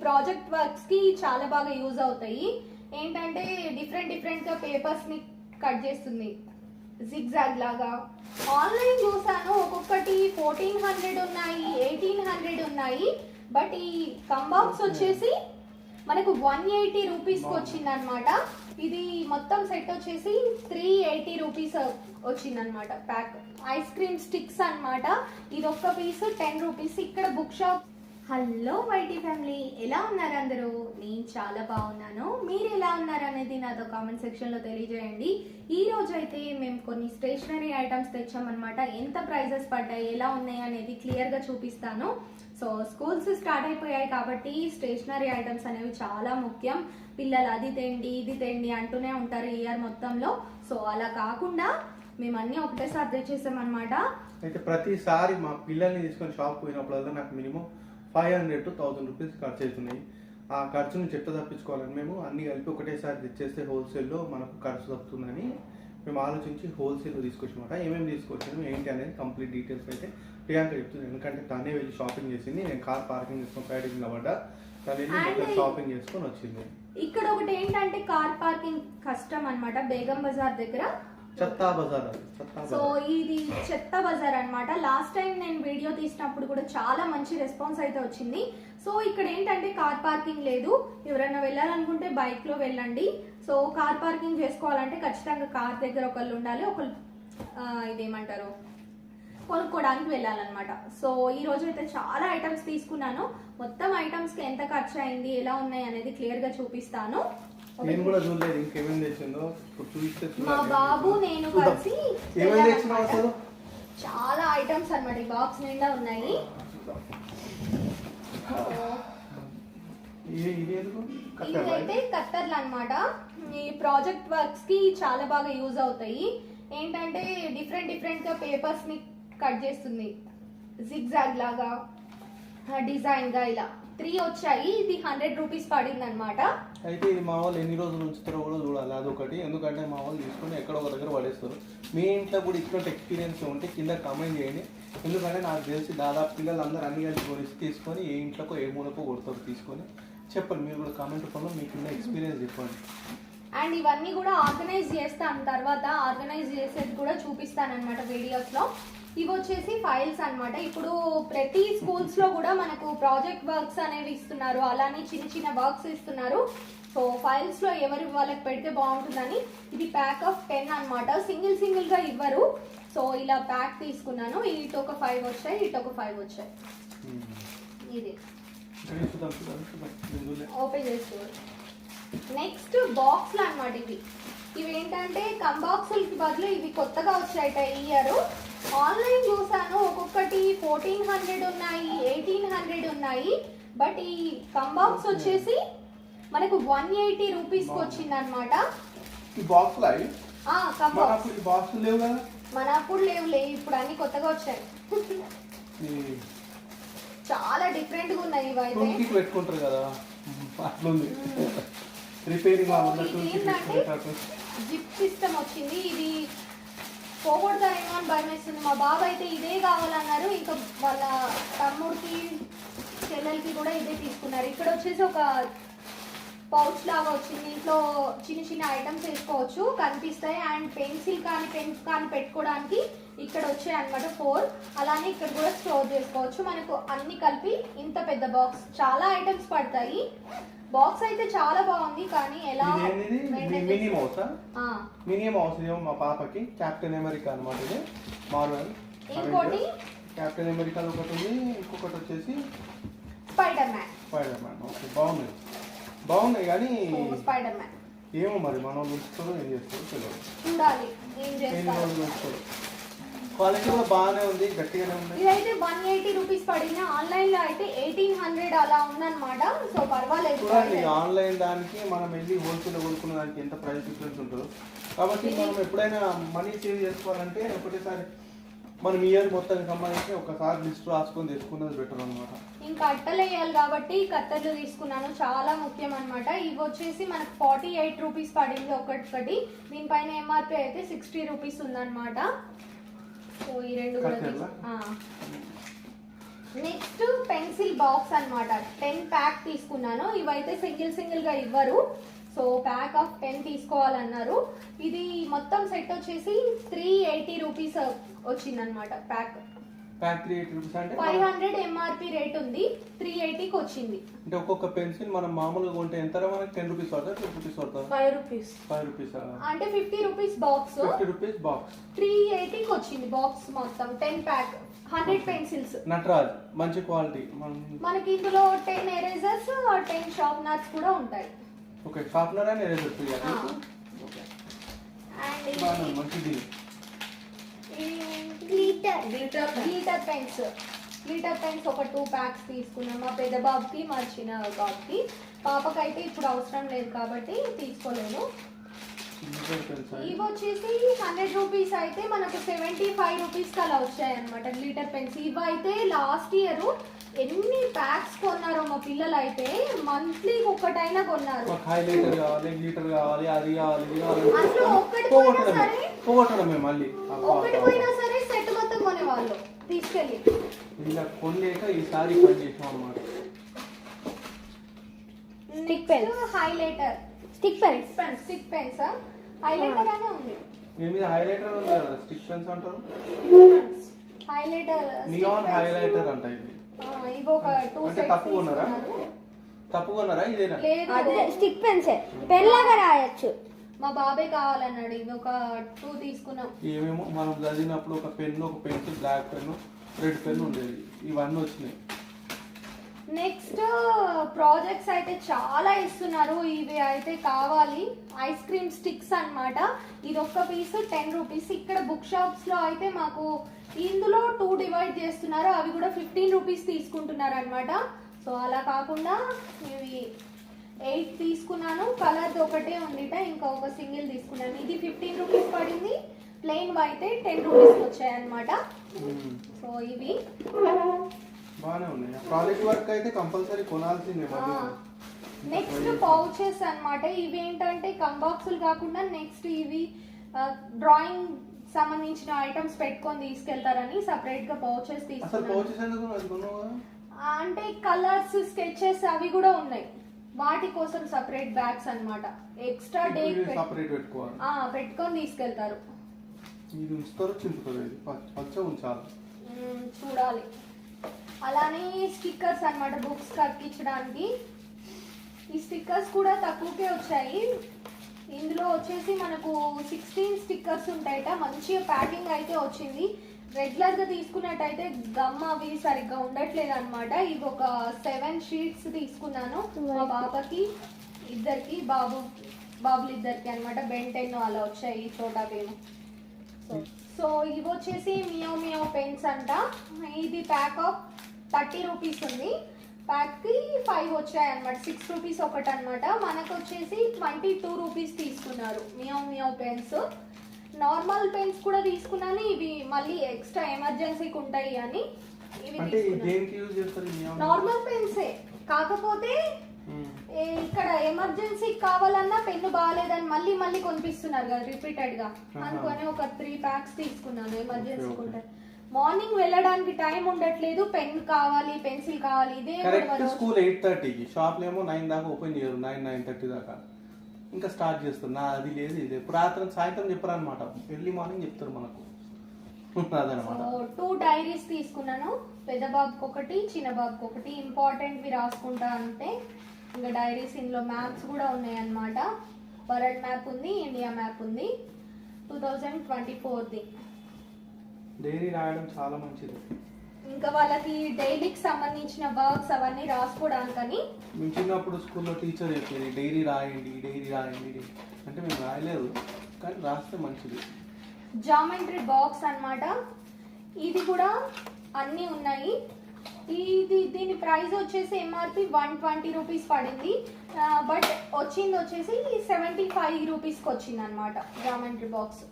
Project works కి చాలా బాగా యూజ్ అవుతాయి. ఏంటంటే డిఫరెంట్ గా పేపర్స్ ని కట్ చేస్తుంది జిగ్జాగ్ లాగా. ఆన్లైన్ చూసాను, ఒక్కొక్కటి 1400 ఉన్నాయి, 1800 ఉన్నాయి. బట్ ఈ కంబాక్స్ వచ్చేసి మనకు 180 రూపీస్కి వచ్చింది అనమాట. ఇది మొత్తం సెట్ వచ్చేసి 380 రూపీస్ వచ్చింది అనమాట. ప్యాక్ ఐస్ క్రీమ్ స్టిక్స్ అనమాట. ఇది ఒక్క పీస్ 10 రూపీస్. ఇక్కడ book shop. Hello YT family, ఎలా ఉన్నారు అందరూ? నేను చాలా బాగున్నాను. మీరు ఎలా ఉన్నారు అనేది నాతో కామెంట్ సెక్షన్లో తెలియజేయండి. ఈ రోజు అయితే మేము కొన్ని స్టేషనరీ ఐటమ్స్ తెచ్చామన్నమాట. ఎంత ప్రైజెస్ పడ్డాయి, ఎలా ఉన్నాయి అనేది క్లియర్గా చూపిస్తాను. సో స్కూల్స్ స్టార్ట్ అయిపోయాయి కాబట్టి స్టేషనరీ ఐటమ్స్ అనేవి చాలా ముఖ్యం. పిల్లలు అది తెండి ఇది తెండి అంటూనే ఉంటారు ఈ ఇయర్ మొత్తంలో. సో అలా కాకుండా మేము అన్నీ ఒకటేసారి తెచ్చేసామన్నమాట. అయితే ప్రతిసారి మా పిల్లల్ని తీసుకొని షాప్ పోయినప్పుడల్లా నాకు మినిమం 500 to 1000 రూపీస్ ఖర్చు అవుతున్నాయి. ఆ ఖర్చు నుంచి ఎట్లా తప్పించుకోవాలని మేము అన్ని కలిపి ఒకటేసారి తెచ్చేస్తే హోల్సేల్లో మనకు ఖర్చు తప్పుతుందని మేము ఆలోచించి హోల్సేల్లో తీసుకొచ్చామాట. ఏమేమి తీసుకొచ్చాము ఏంటి అనేది కంప్లీట్ డీటెయిల్స్ అయితే ప్రియాంక చెప్తుంది. ఎందుకంటే తనే వెళ్ళి షాపింగ్ చేసింది. నేను కార్ పార్కింగ్ చేసుకుని ప్యాడింగ్ అవ్వడా తను వెళ్ళి షాపింగ్ చేసుకొని వచ్చింది. ఇక్కడ ఒకటి ఏంటంటే కార్ పార్కింగ్ కష్టం అన్నమాట. బేగం బజార్ దగ్గర చెత్తా బజార్. సో ఇది చెత్త బజార్ అన్నమాట. లాస్ట్ టైం నేను వీడియో తీసినప్పుడు కూడా చాలా మంచి రెస్పాన్స్ అయితే వచ్చింది. సో ఇక్కడ ఏంటంటే కార్ పార్కింగ్ లేదు. ఎవరైనా వెళ్ళాలనుకుంటే బైక్ లో వెళ్ళండి. సో కార్ పార్కింగ్ చేసుకోవాలంటే ఖచ్చితంగా కార్ దగ్గర ఒకళ్ళు ఉండాలి, ఒకళ్ళు ఇదేమంటారు కొనుక్కోవడానికి వెళ్ళాలన్నమాట. సో ఈ రోజు అయితే చాలా ఐటమ్స్ తీసుకున్నాను. మొత్తం ఐటమ్స్ కి ఎంత ఖర్చు అయింది, ఎలా ఉన్నాయి అనేది క్లియర్ గా చూపిస్తాను. నేను కూడా చూడలేదు ఇంకేమేమి తెచ్చిందో. మా బాబు నేను కలిసి చాలా ఐటమ్స్ అన్నమాట. ఈ బాక్స్ నిండా ఉన్నాయి. ఇవైతే కత్తర్లు అన్నమాట. ఈ ప్రాజెక్ట్ వర్క్స్ కి చాలా బాగా యూజ్ అవుతాయి. ఏంటంటే డిఫరెంట్ గా పేపర్స్ ని కట్ చేస్తుంది జిగ్జాగ్ లాగా డిజైన్ గా. ఇలా 3 వచ్చాయి. ఇది 100 రూపీస్ పడింది అనమాట. అయితే ఇది మా వాళ్ళు ఎన్ని రోజులు ఉంచుతారో కూడా చూడాలి అదొకటి. ఎందుకంటే మా వాళ్ళు తీసుకుని ఎక్కడో ఒక దగ్గర పడేస్తారు. మీ ఇంట్లో కూడా ఇటువంటి ఎక్స్పీరియన్స్ ఉంటే కింద కామెంట్ చేయండి. ఎందుకంటే నాకు తెలిసి దాదాపు పిల్లలు అందరూ అన్ని కలిసి కొనిసి తీసుకొని ఏ ఇంట్లోకో ఏ మూలకో కొడతారు. తీసుకొని చెప్పండి, మీరు కూడా కామెంట్ రూపంలో మీ కింద ఎక్స్పీరియన్స్ చెప్పండి. అండ్ ఇవన్నీ కూడా ఆర్గనైజ్ చేస్తాను, తర్వాత ఆర్గనైజ్ చేసేది కూడా చూపిస్తాను అనమాట వీడియోస్ లో. ఇవి వచ్చేసి ఫైల్స్ అన్నమాట. ఇప్పుడు ప్రతి స్కూల్స్ లో కూడా మనకు ప్రాజెక్ట్ వర్క్స్ అనేవి ఇస్తున్నారు, అలానే చిన్న వర్క్స్ ఇస్తున్నారు. సో ఫైల్స్ లో ఎవరి వాళ్ళకి పెడితే బాగుంటుందని ఇది ప్యాక్ ఆఫ్ 10 అన్నమాట. సింగిల్ గా ఇవ్వరు. సో ఇలా ప్యాక్ తీసుకున్నాను. ఇటు ఒక 5 వచ్చాయి, ఇటు ఒక 5 వచ్చాయి. ఇది ఓపెన్ చేసుకో. నెక్స్ట్ బాక్స్లు అన్నమాట. ఇవి ఏంటంటే కంబాక్సులకి బదులు ఇవి కొత్తగా వచ్చాయట ఈ ఇయర్. ఆన్లైన్ చూసాను, ఒక్కొక్కటి 1400 ఉన్నాయి, 1800 ఉన్నాయి. బట్ ఈ కంబాక్స్ వచ్చేసి మనకు 180 రూపీస్కి వచ్చింది అనమాట. మన అప్పుడు లేవులే, ఇప్పుడు అన్ని కొత్తగా వచ్చాయి. చాలా డిఫరెంట్ గా ఉన్నాయి ఇవైతే. పెట్టుకుంటారు కదా జిప్ సిస్టమ్ వచ్చింది. ఇది పోగొడతారేమో అని భయం వేస్తుంది. మా బాబు అయితే ఇదే కావాలన్నారు. ఇంకా వాళ్ళ తమ్ముడికి చెల్లెలకి కూడా ఇదే తీసుకున్నారు. ఇక్కడ వచ్చేసి ఒక పౌచ్ లాగా వచ్చింది. ఇంట్లో చిన్న ఐటమ్స్ వేసుకోవచ్చు, కనిపిస్తాయి. అండ్ పెన్సిల్ కానీ పెన్స్ కానీ పెట్టుకోవడానికి ఇక్కడ వచ్చాయి అనమాట 4. అలానే ఇక్కడ కూడా స్టోర్ చేసుకోవచ్చు. మనకు అన్ని కలిపి ఇంత పెద్ద బాక్స్, చాలా ఐటమ్స్ పడతాయి. బాక్స్ అయితే చాలా బాగుంది. కానీ ఎలా మినీ మౌస్ మా పాపకి కెప్టెన్ అమెరికా అనమాట. ఇది మార్వెల్. ఇంకోటి కెప్టెన్ అమెరికా ఒకటి ఉంది, ఇంకొకటి వచ్చేసి స్పైడర్ మ్యాన్. ఓకే, బాగున్నాయి కానీ స్పైడర్ మ్యాన్ ఏమో మరి మనం ఉంచుతారో ఏం చేస్తారో తెలియదు. చూడాలి ఏం చేస్తారు. క్వాలిటీ కూడా బాగానే ఉంది, గట్టిగానే ఉంది. ఇదైతే 180 రూపీస్ పడింది. ఆన్లైన్ లో అయితే 1800 అలా ఉందన్నమాట. సో పర్వాలేదు. చూడండి, ఆన్లైన్ దానికి మనం వెళ్ళి హోల్సేల్ కొనుక్కున్న దానికి ఎంత ప్రైస్ డిఫరెన్స్ ఉంటుందో. కాబట్టి మనం ఎప్పుడైనా మనీ సేవ్ చేసుకోవాలంటే ఒకటేసారి మనం ఇయర్ మొత్తానికి సంబంధించి ఒకసారి లిస్ట్ రాసుకొని తీసుకున్నది బెటర్ అనమాట. ఇంకా అట్టలు వేయాలి కాబట్టి కత్తర్లు తీసుకున్నాను, చాలా ముఖ్యం అనమాట. ఇవి వచ్చేసి మనకు 48 రూపీస్ పడింది ఒక్కటి. దీనిపైన ఎంఆర్పీ అయితే 60 రూపీస్ ఉందన్నమాట. సో ఈ రెండు కూడా నెక్స్ట్ పెన్సిల్ బాక్స్ అన్నమాట. 10 ప్యాక్ తీసుకున్నాను. ఇవైతే సింగిల్ గా ఇవ్వరు, సో ప్యాక్ ఆఫ్ 10 తీసుకోవాలన్నారు. ఇది మొత్తం సెట్ వచ్చేసి 380 రూపీస్ వచ్చిందనమాట. ప్యాక్ 380 రూపీస్ అంటే 500 ఎంఆర్పి రేట్ ఉంది, 380కి వచ్చింది. అంటే ఒక్కొక్క పెన్సిల్ మనం మామూలుగా కొంటే ఎంత మనకి 10 రూపీస్ పడుతుంది, 20 రూపీస్ పడుతుంది? 5 రూపీస్ అంటే 50 రూపీస్ బాక్స్, 50 రూపీస్ బాక్స్ 380కి వచ్చింది బాక్స్ మొత్తం. 10 ప్యాక్ 100 పెన్సిల్స్. నటరాజ్ మంచి క్వాలిటీ. మనకి ఇందులో 10 ఎరేజర్స్, 10 షార్ప్నర్స్ కూడా ఉంటాయి. Okay, sharpener and eraser free. And మంచిది. గ్లిటర్ పెన్స్ ఒక 2 ప్యాక్స్ తీసుకున్నాం. మా పెద్ద బాబుకి, మా చిన్న బాబుకి. పాపకైతే ఇప్పుడు అవసరం లేదు కాబట్టి తీసుకోలేను. ఇవి వచ్చేసి 100 రూపీస్ అయితే మనకు 75 రూపీస్కి అలా వచ్చాయి అనమాట గ్లిటర్ పెన్స్. ఇవి అయితే లాస్ట్ ఇయర్ ఎన్ని ప్యాక్స్ కొన్నారో మా పిల్లలు అయితే, మంత్లీ ఒక్కటైనా కొన్నారు. హైలైటర్ కావాలి, గ్లిటర్ కావాలి, అది కావాలి, ఇది కావాలి. అసలు ఒక్కటి పోయినా సరే సెట్ మొత్తం కొనేవాళ్ళు తీసుకెళ్ళి. ఇలా కొనలేక ఈసారి పని చేసాం అన్నమాట. Stick pen, highlighter, stick pens highlighter అనే ఉంది. మీ మీద హైలైటర్ ఉంది కదా, స్టిక్ పెన్స్ అంటారు. హైలైటర్, నియాన్ హైలైటర్ అంట ఇది. ఇవి ఒక 2 అంటే తప్పుకున్నారా ఇదేనా? లేదు, స్టిక్ పెన్స్ పెన్ లాగా రాయొచ్చు. మా బాబాయ్ కావాలన్నాడు, ఇది ఒక 2 తీసుకున్నాం. ఏమేమో మనం చదివినప్పుడు ఒక పెన్, ఒక pencil, black pen, red pen ఉండేది. ఇవన్నీ వచ్చినాయి. నెక్స్ట్ ప్రాజెక్ట్స్ అయితే చాలా ఇస్తున్నారు. ఇవి అయితే కావాలి. ఐస్ క్రీమ్ స్టిక్స్ అన్నమాట. ఇది ఒక్క పీస్ 10 రూపీస్. ఇక్కడ బుక్ షాప్స్ లో అయితే మాకు ఇందులో 2 డివైడ్ చేస్తున్నారు, అవి కూడా 15 రూపీస్ తీసుకుంటున్నారు అనమాట. సో అలా కాకుండా ఇవి 8 తీసుకున్నాను. కలర్ ఒకటే ఉందిట, ఇంకా ఒక సింగిల్ తీసుకున్నాను. ఇది 15 రూపీస్ పడింది. ప్లెయిన్ అయితే 10 రూపీస్ వచ్చాయి అనమాట. సో ఇవి బాగానే ఉన్నాయి. ప్రాజెక్ట్ వర్క్ అయితే కంపల్సరీ కొనాల్సిందే. నెక్స్ట్ పౌచెస్ అన్నమాట. ఇవి ఏంటంటే కంబాక్సులు కాకుండా నెక్స్ట్ ఇవి డ్రాయింగ్ సంబంధించిన ఐటమ్స్ పెట్టుకొని తీసుకెళ్తారని సపరేట్ గా పౌచెస్ తీసుకున్నాను. అంటే కలర్స్, స్కెచెస్ అవి కూడా ఉన్నాయి. వాటి కోసం సపరేట్ బ్యాగ్స్ అన్నమాట. ఎక్స్ట్రా డే పెట్టుకొని తీసుకెళ్తారు. చూడాలి. అలానే స్టిక్కర్స్ అన్నమాట, బుక్స్ కట్టించడానికి. ఈ స్టిక్కర్స్ కూడా తక్కువకే వచ్చాయి. ఇందులో వచ్చేసి మనకు 16 స్టిక్కర్స్ ఉంటాయట. మంచిగా ప్యాకింగ్ అయితే వచ్చింది. రెగ్యులర్ గా తీసుకున్నట్టయితే గమ్ అవి సరిగ్గా ఉండట్లేదు అనమాట. ఇవి ఒక 7 షీట్స్ తీసుకున్నాను. మా బాబాకి ఇద్దరికి, బాబులు ఇద్దరికి అనమాట. బెన్ 10 అలా వచ్చాయి, చోటా భీమ్. సో ఇవి వచ్చేసి మియో పెన్స్ అంట. ఇది ప్యాక్ ఆఫ్ 30 రూపీస్ ఉంది. ప్యాక్ కి 5 వచ్చాయి అనమాట. 6 రూపీస్ ఒకటి అనమాట. మనకు వచ్చేసి 22 రూపీస్ తీసుకున్నారు మియో పెన్స్. నార్మల్ పెన్స్ కూడా తీసుకున్నాను. ఇవి మళ్ళీ ఎక్స్ట్రా ఎమర్జెన్సీకి ఉంటాయి అని ఇవి తీసుకున్నాను. నార్మల్ పెన్సే, కాకపోతే ఇక్కడ ఎమర్జెన్సీ కావాలన్నా పెన్ను బాగాలేదని మళ్ళీ కొనిపిస్తున్నారు కదా రిపీటెడ్ గా. అనుకొని ఒక 3 ప్యాక్స్ తీసుకున్నాను ఎమర్జెన్సీ ఉంటే. మార్నింగ్ వెళ్ళడానికి టైం ఉండట్లేదు, పెన్ కావాలి, పెన్సిల్ కావాలి. ఇదే స్కూల్ 8:30కి, షాప్ ఏమో 9 దాకా ఓపెన్ చేయరు. 9:30 దాకా ఇంకా స్టార్ట్ చేస్తున్నా. అది లేదు ఇది రాత్రి సాయంత్రం చెప్పారు అనమాట. ఎర్లీ మార్నింగ్ చెప్తారు మనకు. అదనమాట. 2 డైరీస్ తీసుకున్నాను. పెద్ద బాబుకి ఒకటి, చిన్న బాబుకి ఒకటి. ఇంపార్టెంట్వి రాసుకుంటా అంటే ఇంకా డైరీస్. ఇందులో మ్యాప్స్ కూడా ఉన్నాయి అన్నమాట. వరల్డ్ మ్యాప్ ఉంది, ఇండియా మ్యాప్ ఉంది. 2024ది. డైరీ రాయడం చాలా మంచిది. ఇంకా వాళ్ళకి డైలీకి సంబంధించిన వర్క్స్ అవన్నీ రాసుకోవడానికని. మేము చిన్నప్పుడు స్కూల్లో టీచర్ చెప్పేది డైరీ రాయండి అంటే మేము రాయలేదు, కానీ రాస్తే మంచిది. జామెట్రీ బాక్స్ అన్నమాట. ఇది కూడా అన్నీ ఉన్నాయి. దీని ప్రైస్ వచ్చేసి ఎంఆర్పి 120 రూపీస్ పడింది. బట్ వచ్చేసి 75 రూపీస్కి వచ్చింది అనమాట జామెట్రీ బాక్స్.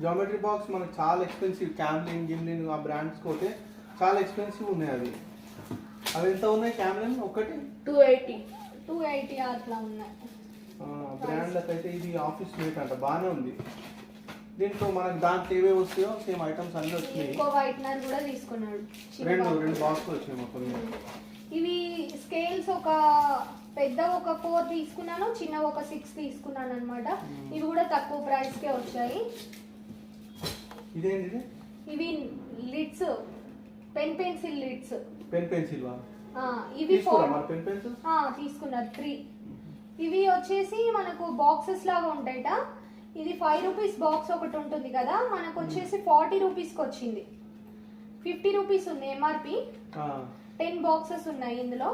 జామెట్రీ బాక్స్ మనకు చాలా ఎక్స్పెన్సివ్. క్యామ్లిన్ ఆ బ్రాండ్స్ పోతే చాలా ఎక్స్పెన్సివ్ ఉన్నాయి. అవి ఎంత ఉన్నాయి? క్యామ్లిన్ ఒకటి 280 అట్లా ఉన్నాయి. బ్రాండ్లకు అయితే ఇది ఆఫీస్ మేట్ అంట, బాగానే ఉంది. దీంట్లో మనకు దాంట్లో ఏవే వస్తాయో సేమ్ ఐటమ్స్ అన్ని వచ్చినాయి. ఇంకో వైట్నర్ కూడా తీసుకున్నాడు, రెండు బాక్స్ వచ్చినాయి మొత్తం. ఇవి స్కేల్స్ ఒక పెద్ద ఒక 4 తీసుకున్నాను, చిన్న ఒక 6 తీసుకున్నాను అనమాట. ఇవి కూడా తక్కువ ప్రైస్ కే వచ్చాయి. ఇదేంటి? ఇవి లిడ్స్, పెన్సిల్ లిడ్స్. పెన్సిల్ ఇవి తీసుకున్నారు 3. ఇవి వచ్చేసి మనకు బాక్సెస్ లాగా ఉంటాయట. ఇది 5 రూపీస్ బాక్స్ ఒకటి ఉంటుంది కదా, మనకు వచ్చేసి 40 రూపీస్కి వచ్చింది. 50 రూపీస్ ఉంది ఎంఆర్పి. 10 బాక్సెస్ ఉన్నాయి ఇందులో.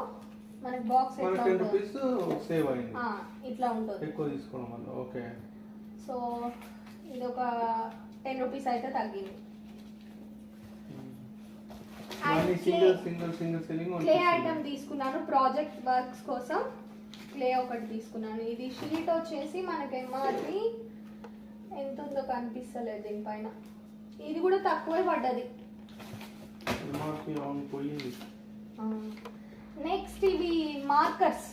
మనకు బాక్స్ ఇట్లా ఉంటుంది. ఎక్కువ తీసుకోవడం వల్ల. ఓకే. సో ఇది ఒక 10 రూపీస్ అయితే తగ్గింది. క్లే ఐటమ్ తీసుకున్నాను ప్రాజెక్ట్ వర్క్స్ కోసం. క్లే ఒకటి తీసుకున్నాను. ఇది షీట్ వచ్చేసి మనకి ఎంఆర్పి ఎంత ఉందో కనిపిస్తలేదు దీనిపైన. ఇది కూడా తక్కువే పడ్డది. నెక్స్ట్ ఇవి మార్కర్స్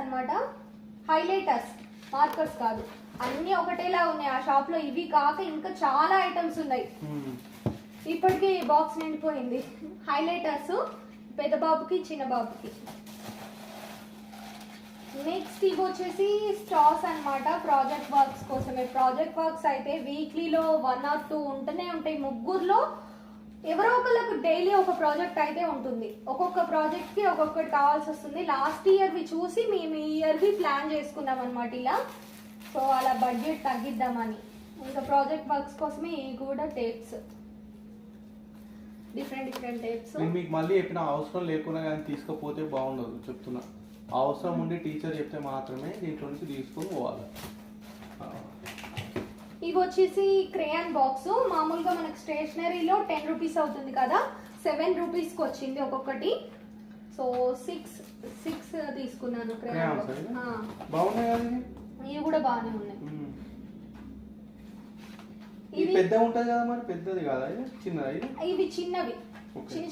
అన్నమాట. హైలైటర్స్, మార్కర్స్ కాదు, అన్ని ఒకటేలా ఉన్నాయి ఆ షాప్ లో. ఇవి కాక ఇంకా చాలా ఐటమ్స్ ఉన్నాయి. ఇప్పటికే బాక్స్ నిండిపోయింది. హైలైటర్స్ పెద్ద బాబుకి చిన్న బాబుకి. నెక్స్ట్ ఇవి వచ్చేసి స్టార్స్ అన్నమాట, ప్రాజెక్ట్ వర్క్స్ కోసమే. ప్రాజెక్ట్ వర్క్స్ అయితే వీక్లీలో 1 or 2 ఉంటూనే ఉంటాయి. ముగ్గురులో ఎవరో ఒకళ్ళకు డైలీ ఒక ప్రాజెక్ట్ అయితే ఉంటుంది. ఒక్కొక్క ప్రాజెక్ట్ కి ఒక్కొక్కటి కావాల్సి వస్తుంది. లాస్ట్ ఇయర్ వి చూసి మేము ఈ ఇయర్ వి ప్లాన్ చేసుకున్నాం అనమాట ఇలా. సో అలా బడ్జెట్ తగ్గిద్దామని. ఇంకా ప్రాజెక్ట్ వర్క్స్ కోసమే ఇవి కూడా టేప్స్, డిఫరెంట్ టేప్స్. మీకు మళ్ళీ చెప్పిన అవసరం లేకుండా కానీ తీసుకపోతే బాగుండదు చెప్తున్నా. అవసరం ఉండి టీచర్ చెప్తే మాత్రమే దీంట్లో నుంచి తీసుకొని పోవాలి. ఇవి వచ్చేసి క్రేయాన్ బాక్స్. మామూలుగా మనకు స్టేషనరీలో 10 రూపీస్ అవుతుంది కదా, 7 రూపీస్కి వచ్చింది ఒక్కొక్కటి. సో 6 తీసుకున్నాను క్రేయాన్ బాక్స్. ఇవి కూడా బాగానే ఉన్నాయి. ఇది పెద్ద ఉంటుంది కదా, మరి పెద్దది కదా చిన్నది? ఇవి చిన్నవి,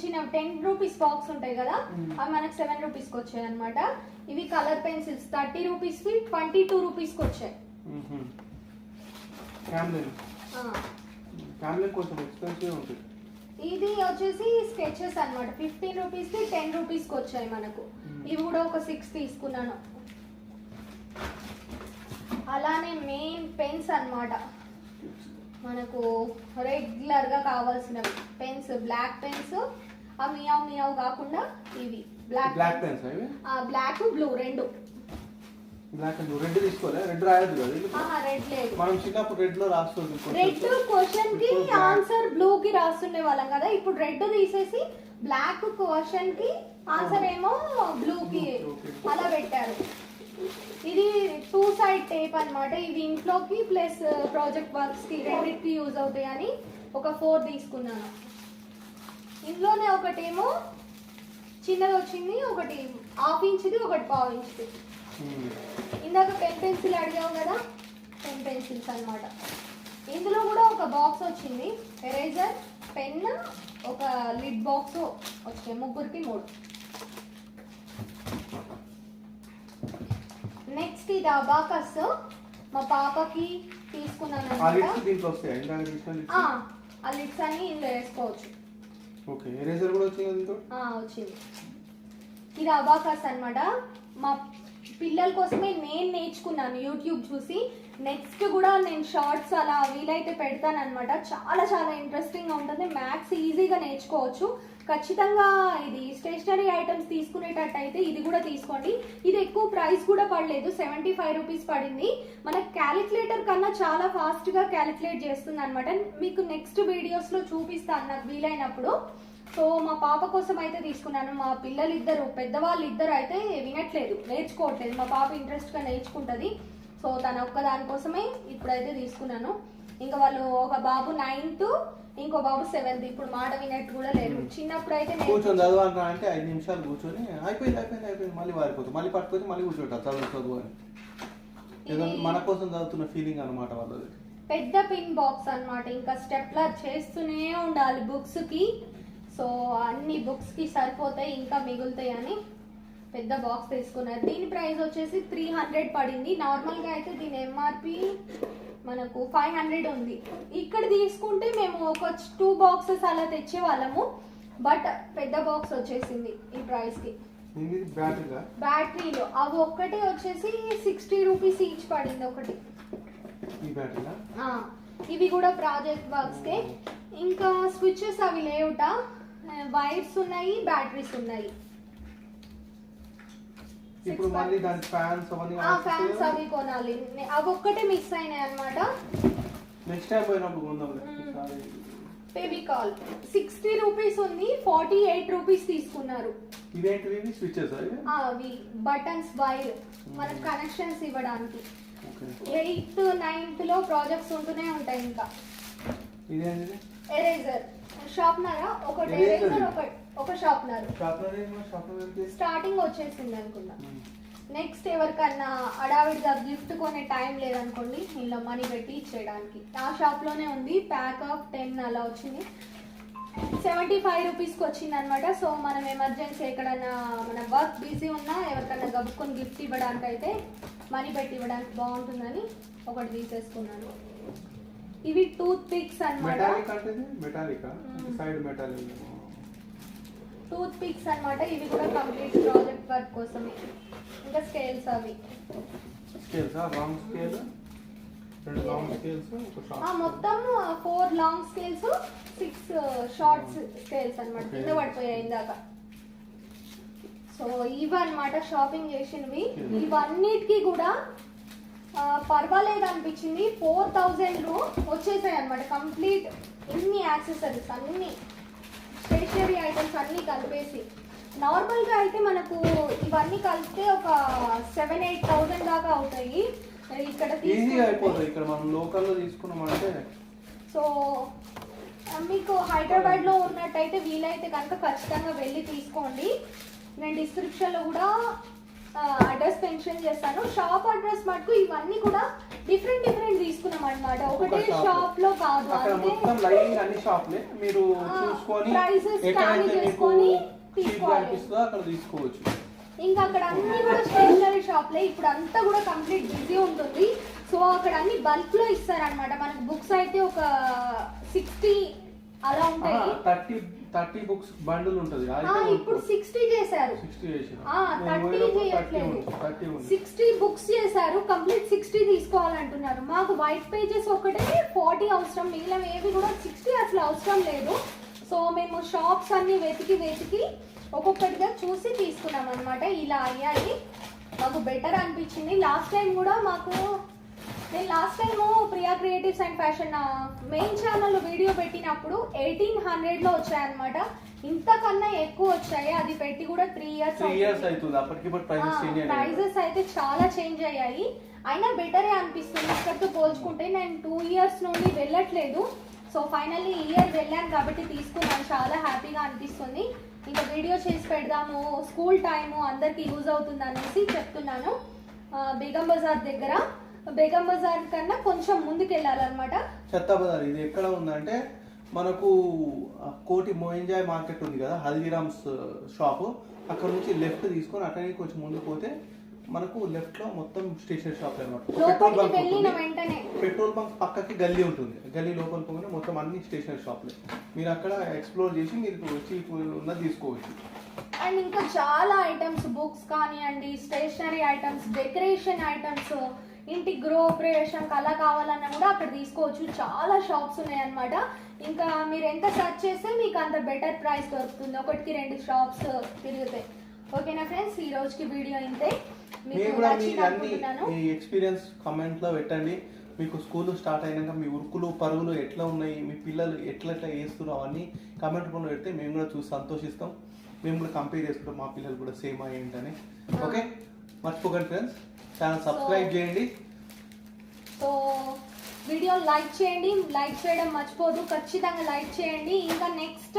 చిన్నవి 10 రూపీస్ బాక్స్ ఉంటాయి కదా, అవి మనకు 7 రూపీస్కి వచ్చాయి అనమాట. ఇవి కలర్ పెన్సిల్స్ 30 రూపీస్వి 22 రూపీస్కి వచ్చాయి. కొంచెం ఎక్స్పెన్సివ్ ఉంటుంది. ఇది వచ్చేసి స్కెచెస్ అన్నమాట. 15 రూపీస్కి 10 రూపీస్కి వచ్చాయి మనకు. ఇవి కూడా ఒక 6 తీసుకున్నాను. అలానే మెయిన్ పెన్స్ అన్నమాట, మనకు రెగ్యులర్ గా కావాల్సినవి పెన్స్. బ్లాక్ పెన్స్, ఆ మియావ్ కాకుండా ఇవి బ్లాక్ పెన్స్. బ్లాక్ బ్లూ రెండు. బ్లాక్ అండ్ రెడ్ తీసుకోలే? రెడ్ రాయదు కదా? రెడ్ లేదు. మనం చిన్నప్పుడు రెడ్ లో రాస్తుంది. రెడ్ క్వశ్చన్ కి ఆన్సర్ బ్లూ కి రాస్తుండే వాళ్ళం కదా. ఇప్పుడు రెడ్ తీసేసి బ్లాక్ క్వశ్చన్ కి ఆన్సర్ ఏమో బ్లూ కి అలా పెట్టారు. ఇది 2 సైడ్ టేప్ అన్నమాట. ఇవి ఇంట్లోకి ప్లస్ ప్రాజెక్ట్ వర్క్స్ కి రెండింటికి యూజ్ అవుతాయి అని ఒక 4 తీసుకున్నాను. ఇందులోనే ఒకటేమో చిన్నది వచ్చింది, ఒకటి 1/2 ఇంచుది, ఒకటి 1/4 ఇంచుది. ఇందాక పెన్సిల్ అడిగావు కదా, పెన్సిల్స్ అన్నమాట. ఇందులో కూడా ఒక బాక్స్ వచ్చింది, ఎరేజర్, పెన్, ఒక లిడ్ బాక్స్ వచ్చాయి. ముగ్గురికి 3. నెక్స్ట్ ఇది అబాకస్ మా పాపకి తీసుకున్నాను అనమాట. ఆ లిడ్స్ అన్ని ఇందులో వేసుకోవచ్చు. ఓకే. ఎరేజర్ కూడా వచ్చింది. ఇది అబాకస్ అన్నమాట. మా పిల్లల కోసమే నేను నేర్చుకున్నాను యూట్యూబ్ చూసి. నెక్స్ట్ కూడా నేను షార్ట్స్ అలా వీలైతే పెడతాను అనమాట. చాలా చాలా ఇంట్రెస్టింగ్గా ఉంటుంది. మ్యాథ్స్ ఈజీగా నేర్చుకోవచ్చు. ఖచ్చితంగా ఇది స్టేషనరీ ఐటమ్స్ తీసుకునేటట్టు అయితే ఇది కూడా తీసుకోండి. ఇది ఎక్కువ ప్రైస్ కూడా పడలేదు, 75 రూపీస్ పడింది. మన క్యాలిక్యులేటర్ కన్నా చాలా ఫాస్ట్గా క్యాలిక్యులేట్ చేస్తుంది అనమాట. మీకు నెక్స్ట్ వీడియోస్లో చూపిస్తాను నాకు వీలైనప్పుడు. సో మా పాప కోసం అయితే తీసుకున్నాను. మా పిల్లలిద్దరు, పెద్దవాళ్ళు ఇద్దరు అయితే వినట్లేదు, నేర్చుకోవట్లేదు. మా పాప ఇంట్రెస్ట్గా నేర్చుకుంటుంది. సో తన ఒక్క దానికోసమే ఇప్పుడైతే తీసుకున్నాను. ఇంకా వాళ్ళు ఒక బాబు 9th, ఇంకో బాబు 7th. ఇప్పుడు మాట వినట్టు కూడా లేరు. చిన్నప్పుడు అయితే కూర్చొని చదవాలన్నా అంటే 5 నిమిషాలు కూర్చొని అయిపోయింది మళ్ళీ వారిపోతుంది, మళ్ళీ పట్టుకొని మళ్ళీ కూర్చోటారు చదువు అని. మన కోసం చదువుతున్న ఫీలింగ్ అనమాట వాళ్ళది. పెద్ద పిన్ బాక్స్ అన్నమాట. ఇంకా స్టెప్లర్ చేస్తూనే ఉండాలి బుక్స్ కి. సో అన్ని బుక్స్ కి సరిపోతాయి, ఇంకా మిగులుతాయి అని పెద్ద బాక్స్ తీసుకున్నారు. దీని ప్రైస్ వచ్చేసి 300 పడింది. నార్మల్ గా అయితే దీని ఎంఆర్పి మనకు 500 ఉంది. ఇక్కడ తీసుకుంటే మేము ఒక 2 బాక్సెస్ అలా తెచ్చే వాళ్ళము, బట్ పెద్ద బాక్స్ వచ్చేసింది ఈ ప్రైస్ కి. బ్యాటరీలో అవి ఒక్కటే వచ్చేసి 60 రూపీస్ ఈచ్ పడింది ఒకటి. ఇవి కూడా ప్రాజెక్ట్ వర్క్స్ కే. ఇంకా స్విచెస్ అవి లేవుట, వైర్స్ ఉన్నాయి, బ్యాటరీస్ ఉన్నాయి. ఇప్పుడు మళ్ళీ దాని ఫ్యాన్స్ అవి కొనాలి, అవి ఒక్కటే మిస్ అయినాయి అన్నమాట. నెక్స్ట్ టైం పోయినప్పుడు కొందాం. ఫెవికాల్ 60 రూపీస్ ఉంది, 48 రూపీస్ తీసుకున్నారు. ఇవేంటివి స్విచెస్? అవి బటన్స్, వైర్ మనకు కనెక్షన్స్ ఇవ్వడానికి. 8th 9th లో ప్రాజెక్ట్స్ ఉంటూనే ఉంటాయి. ఇంకా ఎరేజర్, షార్ప్నర్, ఒకటి ఎరేజర్, ఒక షార్ప్నర్ స్టార్టింగ్ వచ్చేసింది అనుకుంటా. నెక్స్ట్ ఎవరికన్నా అడావిడిగా గిఫ్ట్ కొనే టైం లేదనుకోండి, ఇలా మనీ పెట్టి ఇచ్చేయడానికి. ఆ షాప్ లోనే ఉంది, ప్యాక్ ఆఫ్ 10 అలా వచ్చింది, 75 రూపీస్కి వచ్చింది అనమాట. సో మనం ఎమర్జెన్సీ ఎక్కడన్నా మన వర్క్ బిజీ ఉన్నా ఎవరికన్నా గబుకొని గిఫ్ట్ ఇవ్వడానికి అయితే మనీ పెట్టి ఇవ్వడానికి బాగుంటుందని ఒకటి తీసేసుకున్నాను. ఇవి టూత్ పిక్స్ అనమాట. టూత్ పిక్స్ అనమాట. ఇవి కూడా కంప్లీట్ ప్రాజెక్ట్ వర్క్ కోసమే. ఇంకా స్కేల్స్, అవి మొత్తం 4 లాంగ్ స్కేల్స్, 6 షార్ట్ స్కేల్స్ అనమాట. కింద పడిపోయాయి ఇందాక. సో ఇవన్నమాట షాపింగ్ చేసినవి. ఇవన్నిటికీ కూడా పర్వాలేదు అనిపించింది. 4000 వచ్చేసాయి అనమాట కంప్లీట్. ఇన్ని యాక్సెసరీస్, అన్ని స్టేషనరీ ఐటమ్స్ అన్ని కలిపేసి. నార్మల్ గా అయితే మనకు ఇవన్నీ కలిపితే ఒక 7-8,000 దాకా అవుతాయి. ఇక్కడ సో మీకు హైదరాబాద్ లో ఉన్నట్టయితే వీలైతే కనుక ఖచ్చితంగా వెళ్ళి తీసుకోండి. నేను డిస్క్రిప్షన్ లో కూడా అడ్రస్ మెన్షన్ చేస్తాను. షాప్ అడ్రస్ మటుకు ఇవన్నీ కూడా డిఫరెంట్ తీసుకున్నాం అనమాట. ఒకటే షాప్ లో కాదు, ప్రైసెస్ టాలీ చేసుకొని తీసుకోవచ్చు. ఇంకా అక్కడ అన్ని కూడా స్టేషనరీ షాప్లే. ఇప్పుడు అంతా కూడా కంప్లీట్ బిజీ ఉంటుంది. సో అక్కడ అన్ని బల్క్ లో ఇస్తారనమాట. మనకు బుక్స్ అయితే ఒక 60 అలా ఉంటాయి. 30 బుక్స్ బండిల్ ఉంటుంది. ఇప్పుడు 60 చేశారు. 30 చేయట్లేదు, 60 బుక్స్ చేశారు. కంప్లీట్ 60 తీసుకోవాలంటున్నారు. మాకు వైట్ పేజెస్ ఒకటే 40 అవసరం, మిగిలిన ఏవి కూడా 60 అసలు అవసరం లేదు. సో మేము షాప్స్ అన్ని వెతికి ఒక్కొక్కటిగా చూసి తీసుకున్నాం అనమాట. ఇలా అయ్యాయి, మాకు బెటర్ అనిపించింది. లాస్ట్ టైం కూడా నేను last time Priya creatives and fashion main channel video పెట్టినప్పుడు 1800 లో వచ్చాయన్నమాట. ఇంతకన్నా ఎక్కువ వచ్చాయి. అది పెట్టి కూడా 3 ఇయర్స్ అవుతుంది. ప్రైజెస్ అయితే చాలా చేంజ్ అయ్యాయి. అయినా బెటరే అనిపిస్తుంది ఇక్కడితో పోల్చుకుంటే. నేను 2 ఇయర్స్ నుండి వెళ్ళట్లేదు. సో ఫైనల్లీ ఇయర్ వెళ్ళాను కాబట్టి తీసుకున్నాను. చాలా హ్యాపీగా అనిపిస్తుంది. ఇంకా వీడియో చేసి పెడదాము, స్కూల్ టైము అందరికి యూజ్ అవుతుంది అనేసి చెప్తున్నాను. బేగం బజార్ దగ్గర, బేగం బజార్ కన్నా కొంచెం ముందుకు వెళ్ళాలన్నమాట. చెత్త బజార్ ఇది ఎక్కడ ఉందంటే మనకు కోటి మోయింజాయ్ మార్కెట్ ఉంది కదా, హల్దీరామ్స్ షాపు, అక్కడ నుంచి లెఫ్ట్ తీసుకొని అక్కడికి కొంచెం ముందుకు పోతే మనకు లెఫ్ట్ లో మొత్తం స్టేషనరీ షాప్ అన్నమాట. పెట్రోల్ బంక్ పక్కకి గల్లీ ఉంటుంది. గల్లీ లోపల పోగానే మొత్తం అన్ని స్టేషనరీ షాప్లే. మీరు అక్కడ ఎక్స్ప్లోర్ చేసి మీరు చీప్ ఉన్నది తీసుకోవచ్చు. అండ్ ఇంకా చాలా ఐటమ్స్, బుక్స్ కానివ్వండి, స్టేషనరీ ఐటమ్స్, డెకరేషన్ ఐటమ్స్, ఇంటి గృహప్రవేశం అలా కావాలన్నా కూడా అక్కడ తీసుకోవచ్చు. చాలా షాప్స్ ఉన్నాయి అన్నమాట. ఇంకా మీరు ఎంత సెర్చ్ చేస్తే మీకు అంత బెటర్ ప్రైస్ దొరుకుతుంది. ఒకటికి 2 షాప్స్ తిరుగుతాయి. ఓకేనా ఫ్రెండ్స్, ఈ రోజుకి వీడియో ఇంతే. మీ ఎక్స్పీరియన్స్ కామెంట్ లో పెట్టండి. మీకు స్కూల్ స్టార్ట్ అయినాక మీ ఉరుకులు పరుగులు ఎట్లా ఉన్నాయి, మీ పిల్లలు ఎట్లా చేస్తున్నారు అవన్నీ కామెంట్ రూపంలో పెడితే మేము కూడా చూసి సంతోషిస్తాం. మేము కూడా కంపేర్ చేసుకుంటాం మా పిల్లలు కూడా సేమ్ ఏంటని. ఓకే, మర్చిపోకండి ఫ్రెండ్స్, ఛానల్ సబ్స్క్రైబ్ చేయండి. సో వీడియో లైక్ చేయండి, లైక్ చేయడం మర్చిపోదు, ఖచ్చితంగా లైక్ చేయండి. ఇంకా నెక్స్ట్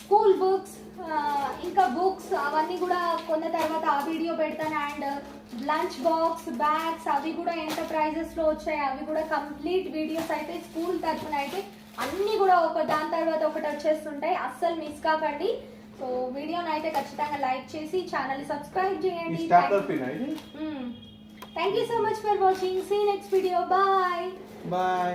స్కూల్ బుక్స్, ఇంకా బుక్స్ అవన్నీ కూడా కొన్న తర్వాత ఆ వీడియో పెడతాను. అండ్ లంచ్ బాక్స్, బ్యాగ్స్ అవి కూడా ఎంత ప్రైజెస్ లో వచ్చాయి అవి కూడా కంప్లీట్ వీడియోస్ అయితే స్కూల్ తరఫున అయితే అన్ని కూడా ఒక దాని తర్వాత ఒకటి వచ్చేస్తుంటాయి. అస్సలు మిస్ కాకండి. సో వీడియోని అయితే ఖచ్చితంగా లైక్ చేసి ఛానల్ సబ్స్క్రైబ్ చేయండి. Thank you so much for watching. See you next video. Bye. Bye.